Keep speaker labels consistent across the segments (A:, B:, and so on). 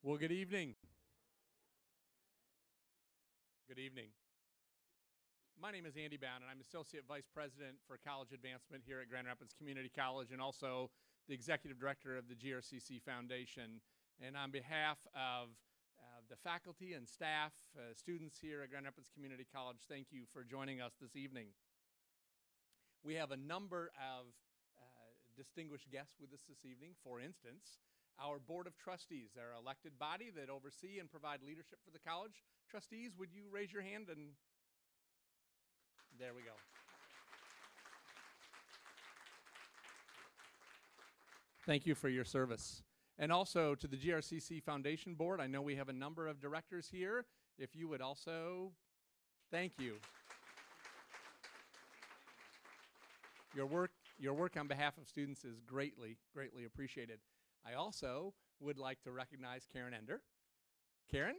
A: Well, good evening. Good evening. My name is Andy Bound, and I'm Associate Vice President for College Advancement here at Grand Rapids Community College and also the Executive Director of the GRCC Foundation. And on behalf of the faculty and staff, students here at Grand Rapids Community College, thank you for joining us this evening. We have a number of distinguished guests with us this evening. For instance, our Board of Trustees, our elected body that oversee and provide leadership for the college. Trustees, would you raise your hand? And there we go. Thank you for your service. And also to the GRCC Foundation Board, I know we have a number of directors here. If you would also, thank you. Your work on behalf of students is greatly, greatly appreciated. I also would like to recognize Karen Ender. Karen?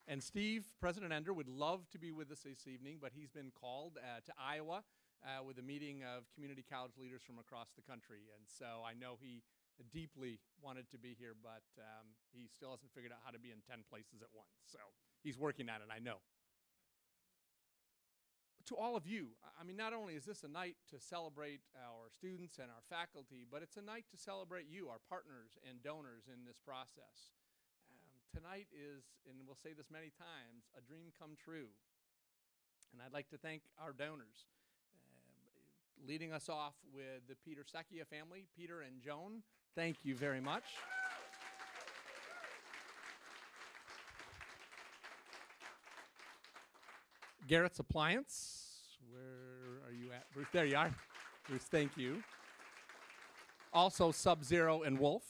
A: And Steve, President Ender, would love to be with us this evening, but he's been called to Iowa with a meeting of community college leaders from across the country. And so I know he deeply wanted to be here, but he still hasn't figured out how to be in 10 places at once. So he's working on it, I know. To all of you, I mean, not only is this a night to celebrate our students and our faculty, but it's a night to celebrate you, our partners and donors in this process. Tonight is, and we'll say this many times, a dream come true. And I'd like to thank our donors. Leading us off with the Peter Secchia family, Peter and Joan, thank you very much. Garrett's Appliance, where are you at? Bruce, there you are. Bruce, thank you. Also Sub-Zero and Wolf.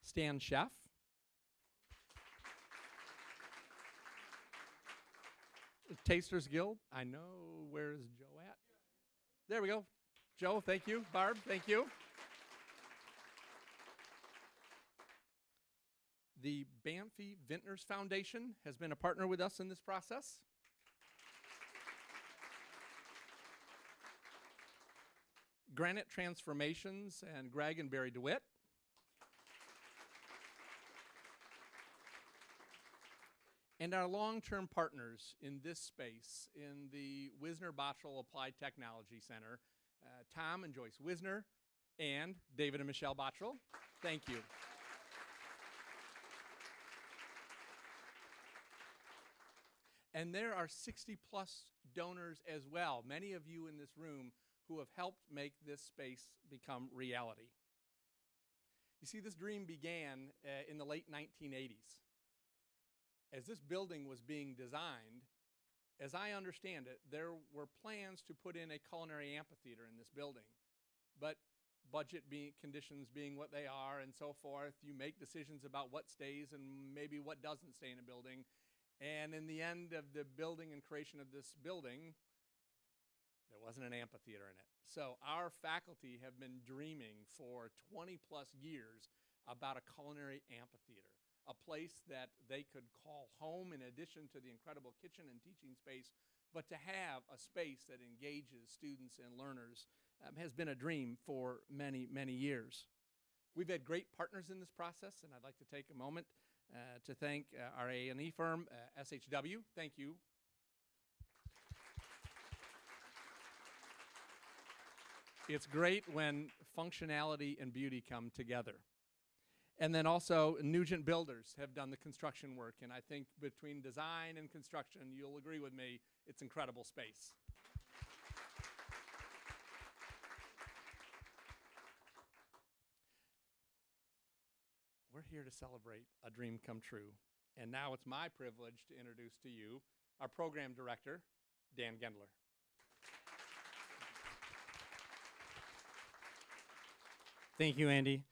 A: Stan Chef. Tasters Guild, I know, where is Joe at? There we go. Joe, thank you. Barb, thank you. The Banffy Vintners Foundation has been a partner with us in this process. Granite Transformations and Greg and Barry DeWitt. And our long-term partners in this space, in the Wisner-Bottrell Applied Technology Center, Tom and Joyce Wisner, and David and Michelle Bottrell. Thank you. And there are 60-plus donors as well, many of you in this room who have helped make this space become reality. You see, this dream began in the late 1980s. As this building was being designed, as I understand it, there were plans to put in a culinary amphitheater in this building. But budget conditions being what they are and so forth, you make decisions about what stays and maybe what doesn't stay in a building. And in the end of the building and creation of this building, there wasn't an amphitheater in it. So our faculty have been dreaming for 20-plus years about a culinary amphitheater, a place that they could call home in addition to the incredible kitchen and teaching space, but to have a space that engages students and learners has been a dream for many, many years. We've had great partners in this process, and I'd like to take a moment to thank our A&E firm, SHW. Thank you. It's great when functionality and beauty come together. And then also Nugent Builders have done the construction work, and I think between design and construction, you'll agree with me, it's incredible space. We're here to celebrate a dream come true. And now it's my privilege to introduce to you our program director, Dan Gendler.
B: Thank you, Andy.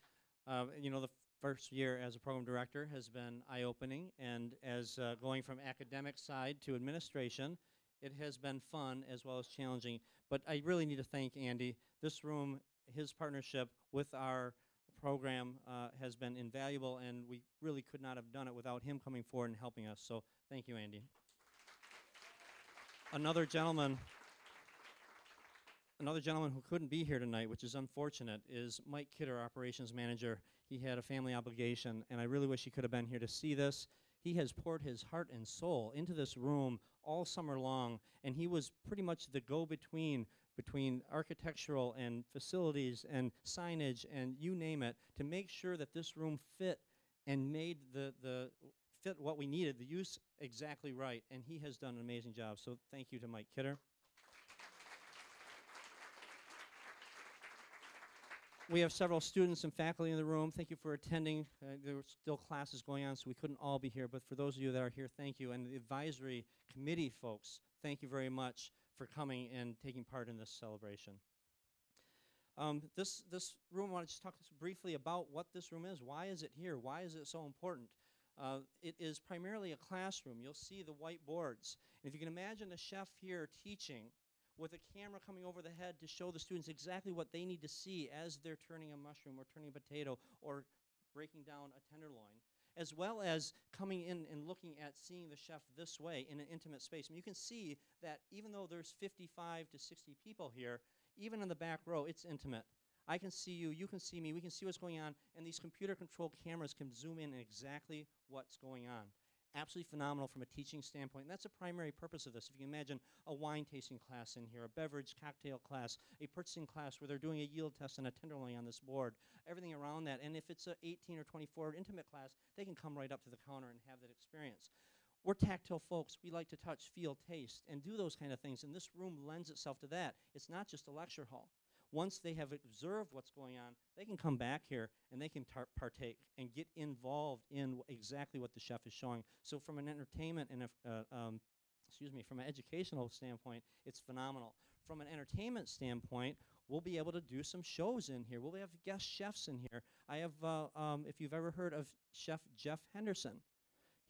B: You know, the first year as a program director has been eye-opening, and as going from academic side to administration, it has been fun as well as challenging. But I really need to thank Andy. This room, his partnership with our program has been invaluable, and we really could not have done it without him coming forward and helping us. So thank you, Andy. Another gentleman Another gentleman who couldn't be here tonight, which is unfortunate, is Mike Kidder, operations manager. He had a family obligation, and I really wish he could have been here to see this. He has poured his heart and soul into this room all summer long, and he was pretty much the go-between between architectural and facilities and signage and you name it, to make sure that this room fit and made the fit what we needed, the use exactly right, and he has done an amazing job. So thank you to Mike Kidder. We have several students and faculty in the room. Thank you for attending. There were still classes going on, so we couldn't all be here, but for those of you that are here, thank you. And the advisory committee folks, thank you very much for coming and taking part in this celebration. This room, I want to just talk briefly about what this room is. Why is it here? Why is it so important? It is primarily a classroom. You'll see the white boards. And if you can imagine a chef here teaching with a camera coming over the head to show the students exactly what they need to see as they're turning a mushroom or turning a potato or breaking down a tenderloin, as well as coming in and looking at seeing the chef this way in an intimate space. I mean, you can see that even though there's 55 to 60 people here, even in the back row, it's intimate. I can see you, you can see me, we can see what's going on, and these computer-controlled cameras can zoom in on exactly what's going on. Absolutely phenomenal from a teaching standpoint, and that's a primary purpose of this. If you can imagine a wine tasting class in here, a beverage cocktail class, a purchasing class where they're doing a yield test and a tenderloin on this board, everything around that. And if it's an 18 or 24 intimate class, they can come right up to the counter and have that experience. We're tactile folks. We like to touch, feel, taste, and do those kind of things, and this room lends itself to that. It's not just a lecture hall. Once they have observed what's going on, they can come back here and they can partake and get involved in exactly what the chef is showing. So from an entertainment and from an educational standpoint, it's phenomenal. From an entertainment standpoint, we'll be able to do some shows in here. We'll have guest chefs in here. I have, if you've ever heard of Chef Jeff Henderson,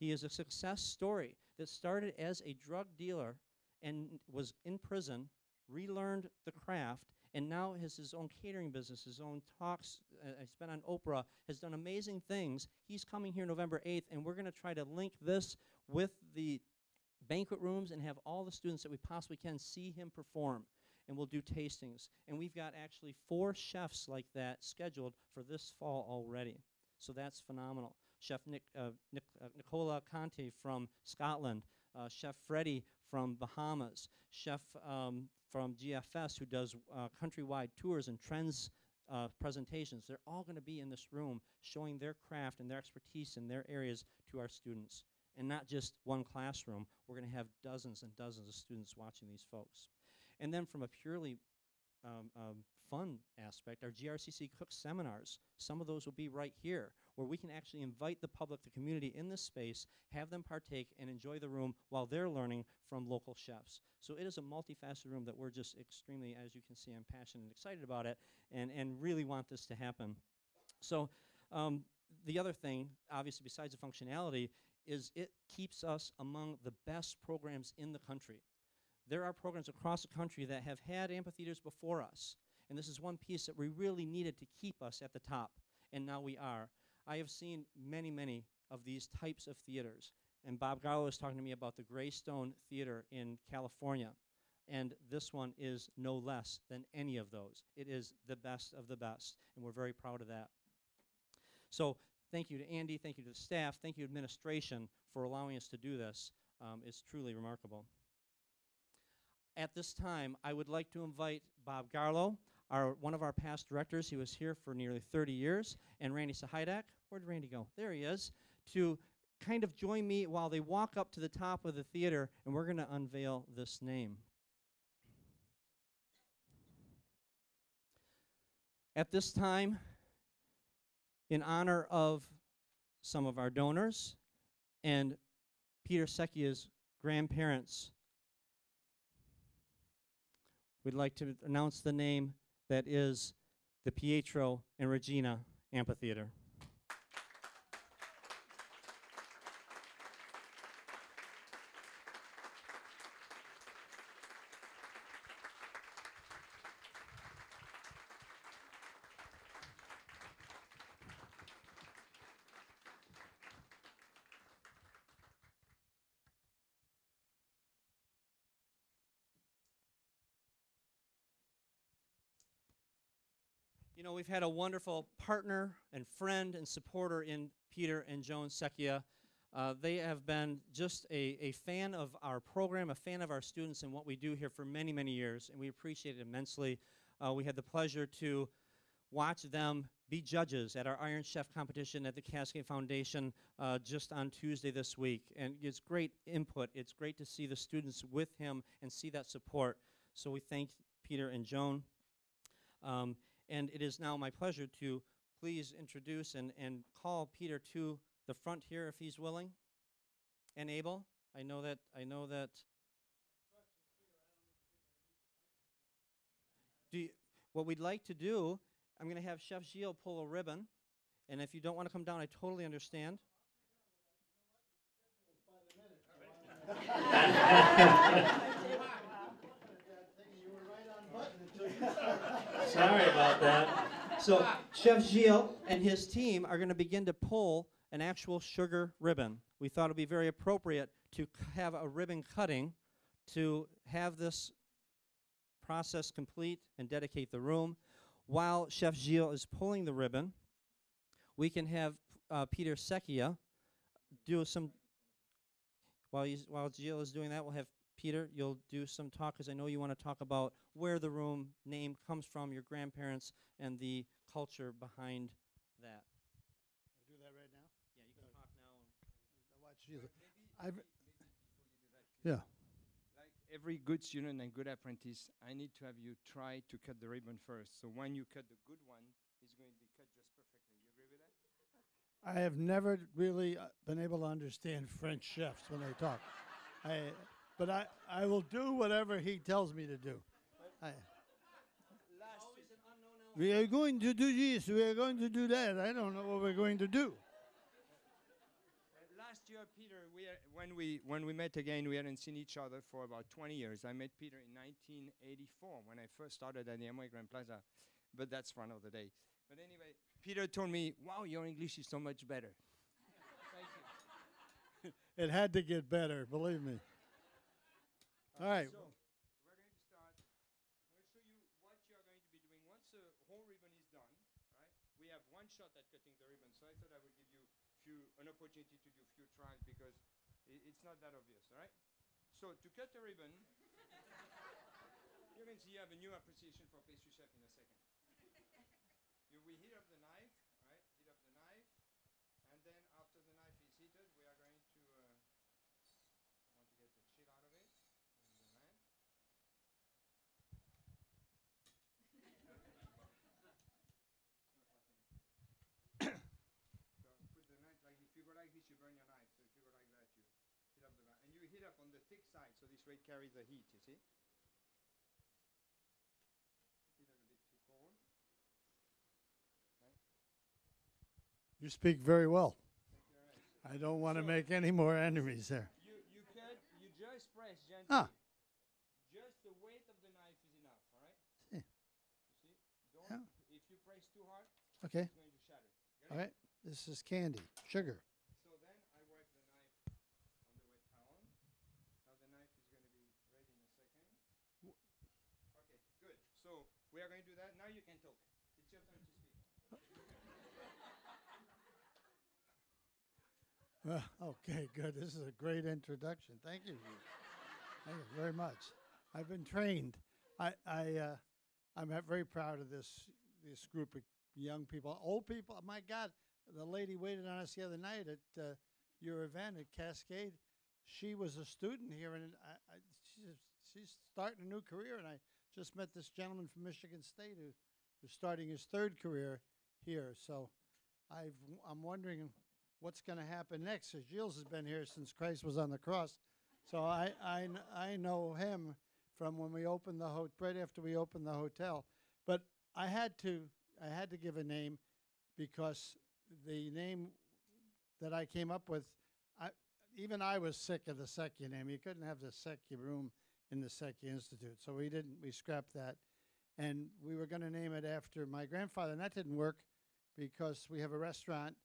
B: he is a success story that started as a drug dealer and was in prison, relearned the craft, and now has his own catering business, his own talks. He's been on Oprah, has done amazing things. He's coming here November 8th, and we're going to try to link this with the banquet rooms and have all the students that we possibly can see him perform. And we'll do tastings. And we've got actually 4 chefs like that scheduled for this fall already. So that's phenomenal. Chef Nicola Conte from Scotland, Chef Freddie from Bahamas, Chef from GFS who does countrywide tours and trends presentations. They're all going to be in this room showing their craft and their expertise in their areas to our students. And not just one classroom. We're going to have dozens and dozens of students watching these folks. And then from a purely fun aspect, our GRCC Cook Seminars, some of those will be right here, where we can actually invite the public, the community in this space, have them partake and enjoy the room while they're learning from local chefs. So it is a multifaceted room that we're just extremely, as you can see, I'm passionate and excited about it and really want this to happen. So the other thing, obviously besides the functionality, is it keeps us among the best programs in the country. There are programs across the country that have had amphitheaters before us, and this is one piece that we really needed to keep us at the top, and now we are. I have seen many, many of these types of theaters, and Bob Garlow was talking to me about the Greystone Theater in California, and this one is no less than any of those. It is the best of the best, and we're very proud of that. So thank you to Andy, thank you to the staff, thank you administration for allowing us to do this. It's truly remarkable. At this time, I would like to invite Bob Garlow, one of our past directors. He was here for nearly 30 years, and Randy Sahidak. Where did Randy go? There he is, to kind of join me while they walk up to the top of the theater, and we're going to unveil this name. At this time, in honor of some of our donors and Peter Secchia's grandparents, we'd like to announce the name that is the Pietro and Regina Amphitheatre. You know, we've had a wonderful partner and friend and supporter in Peter and Joan Secchia. They have been just a fan of our program, a fan of our students and what we do here for many, many years, and we appreciate it immensely. We had the pleasure to watch them be judges at our Iron Chef competition at the Cascade Foundation just on Tuesday this week. And it's great input. It's great to see the students with him and see that support. So we thank Peter and Joan. And it is now my pleasure to please introduce and call Peter to the front here if he's willing and able. I know that what we'd like to do, I'm going to have Chef Gilles pull a ribbon, and if you don't want to come down, I totally understand. Sorry about that. So Chef Gilles and his team are going to begin to pull an actual sugar ribbon. We thought it would be very appropriate to have a ribbon cutting to have this process complete and dedicate the room. While Chef Gilles is pulling the ribbon, we can have Peter Secchia do some, while Gilles is doing that, we'll have Peter, you'll do some talk, because I know you want to talk about where the room name comes from, your grandparents, and the culture behind that.
C: Do that right now?
B: Yeah, you can talk now.
C: Watch you. Yeah.
D: Like every good student and good apprentice, I need to have you try to cut the ribbon first. So when you cut the good one, it's going to be cut just perfectly. You agree with that?
C: I have never really been able to understand French chefs when they talk. But I will do whatever he tells me to do. We are going to do this, we are going to do that. I don't know what we're going to do.
D: Last year, Peter, when we met again, we hadn't seen each other for about 20 years. I met Peter in 1984 when I first started at the Amway Grand Plaza, but that's for another day. But anyway, Peter told me, wow, your English is so much better. Thank you.
C: It had to get better, believe me. All right.
D: So we're going to start. I'm going to show you what you're going to be doing once the whole ribbon is done. Right? We have one shot at cutting the ribbon, so I thought I would give you an opportunity to do a few tries because it's not that obvious. All right? So to cut the ribbon, you're going to see you have a new appreciation for pastry chef in a second. We heat up the knife, right? Heat up the knife, and then after the knife is heated, we are going to want to get the chill out of it. You burn your knife, so if you go like that, you heat up the knife. And you heat up on the thick side, so this way it carries the heat, you see? Heat a bit too cold. Right?
C: You speak very well.
D: Thank you very much.
C: I don't want to make any more enemies there.
D: You just press gently.
C: Ah.
D: Just the weight of the knife is enough, all right?
C: See.
D: You see? Don't, if you press too hard,
C: Okay.
D: it's going to shatter. Get
C: All
D: it?
C: right. This is candy, sugar.
D: So then I wipe the knife on the wet towel. Now the knife is going to be ready in a second. Okay, good. So we are going to do that. Now you can talk. It's your turn to speak.
C: Okay, good. This is a great introduction. Thank you. Thank you very much. I've been trained. I'm very proud of this group of young people, old people. My God, the lady waited on us the other night at your event at Cascade. She was a student here, and she's starting a new career. And I just met this gentleman from Michigan State who's starting his third career here. So I'm wondering what's going to happen next. So Gilles has been here since Christ was on the cross. So I know him from when we opened right after we opened the hotel. But I had to give a name because the name that I came up with, even I was sick of the Secchia name. You couldn't have the Secchia room in the Secchia Institute, so we scrapped that. And we were going to name it after my grandfather, and that didn't work because we have a restaurant,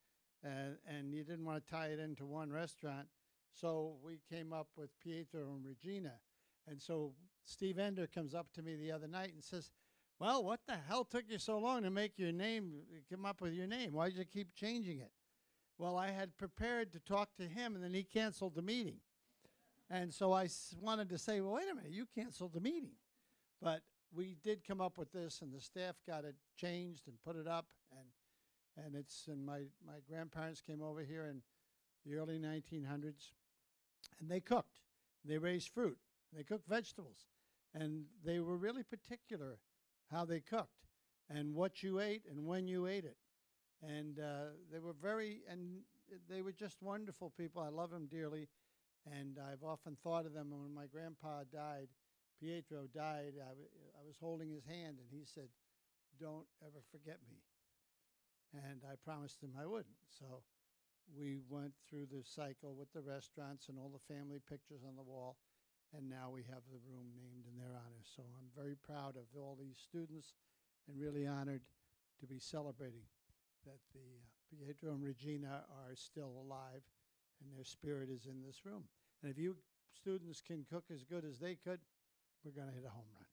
C: and you didn't want to tie it into one restaurant. So we came up with Pietro and Regina. And so Steve Ender comes up to me the other night and says, well, what the hell took you so long to make your name, come up with your name? Why did you keep changing it? Well, I had prepared to talk to him, and then he canceled the meeting. And so I wanted to say, well, wait a minute, you canceled the meeting. But we did come up with this, and the staff got it changed and put it up. And my grandparents came over here in the early 1900s, and they cooked. They raised fruit. They cooked vegetables. And they were really particular how they cooked and what you ate and when you ate it. And they were just wonderful people. I love them dearly. And I've often thought of them. When my grandpa died, Pietro died, I was holding his hand, and he said, "Don't ever forget me." And I promised him I wouldn't. So we went through the cycle with the restaurants and all the family pictures on the wall, and now we have the room named in their honor. So I'm very proud of all these students and really honored to be celebrating that the Pietro and Regina are still alive and their spirit is in this room. And if you students can cook as good as they could, we're going to hit a home run.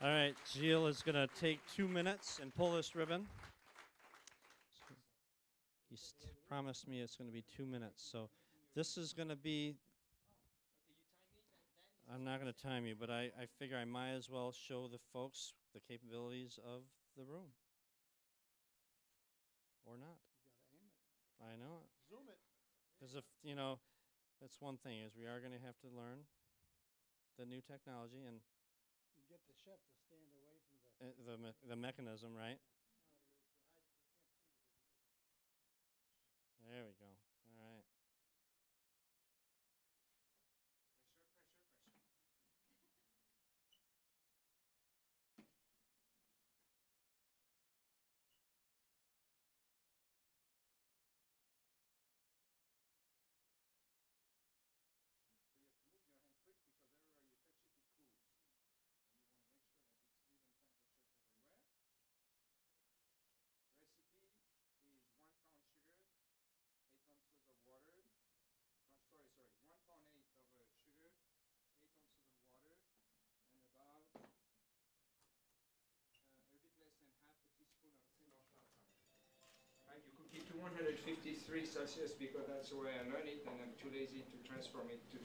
B: All right, Gilles is going to take 2 minutes and pull this ribbon. He promised me it's going to be 2 minutes. So this is going to be, I'm not going to time you, but I figure I might as well show the folks the capabilities of the room. Or not. I know it.
C: Zoom it.
B: Because if, you know, that's one thing is we are going to have to learn the new technology and
C: You get the chef to stand away from
B: the mechanism, right? There we go. All right.
D: You cook it to 153 Celsius because that's the way I learned it, and I'm too lazy to transfer it into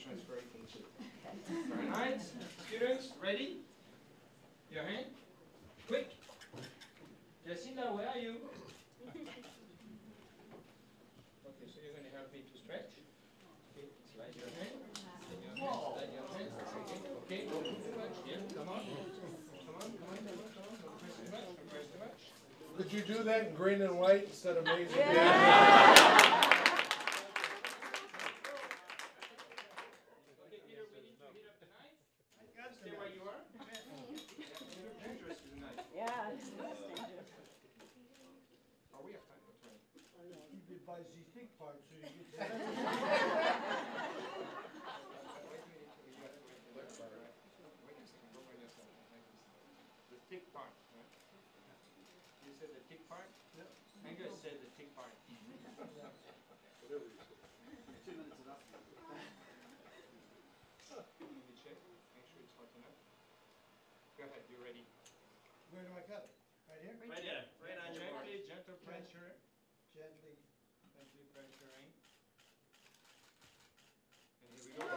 D: Fahrenheit. Students, ready? Your hand. Quick. Jacinda, where are you? Okay, so you're going to help me to stretch. Okay, slide your hand. Slide your hand. Okay, don't move too much. Yeah, come on. Come on. Don't press too much. Don't press too much.
E: Could you do that in green and white instead of maize?
D: Okay, Peter, we need to heat up the knife. Stay where you are. You're dangerous with the knife.
F: Yeah, it's dangerous.
D: Oh, we have time for 20.
C: You could buy the thick part so you get
D: Wait a minute. You got to wait for that part, right? Wait a second. Go by yourself. Like this. The thick part, right? You said the thick part? Yep. Angus said the thick part. Whatever you say. 2 minutes enough. Let me check. Make sure it's hot enough. Go ahead. You're ready.
C: Where do I cut it? Right here?
B: Right there. Right on your board.
D: Gently, gentle pressure.
C: Gently.
D: Gently pressuring. And here we go.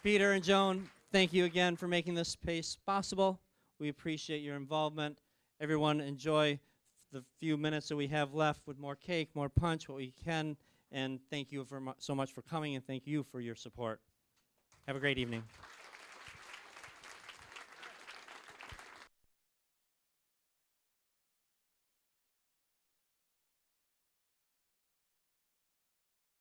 B: Peter and Joan, thank you again for making this space possible. We appreciate your involvement. Everyone enjoy the few minutes that we have left with more cake, more punch, what we can. And thank you so much for coming, and thank you for your support. Have a great evening.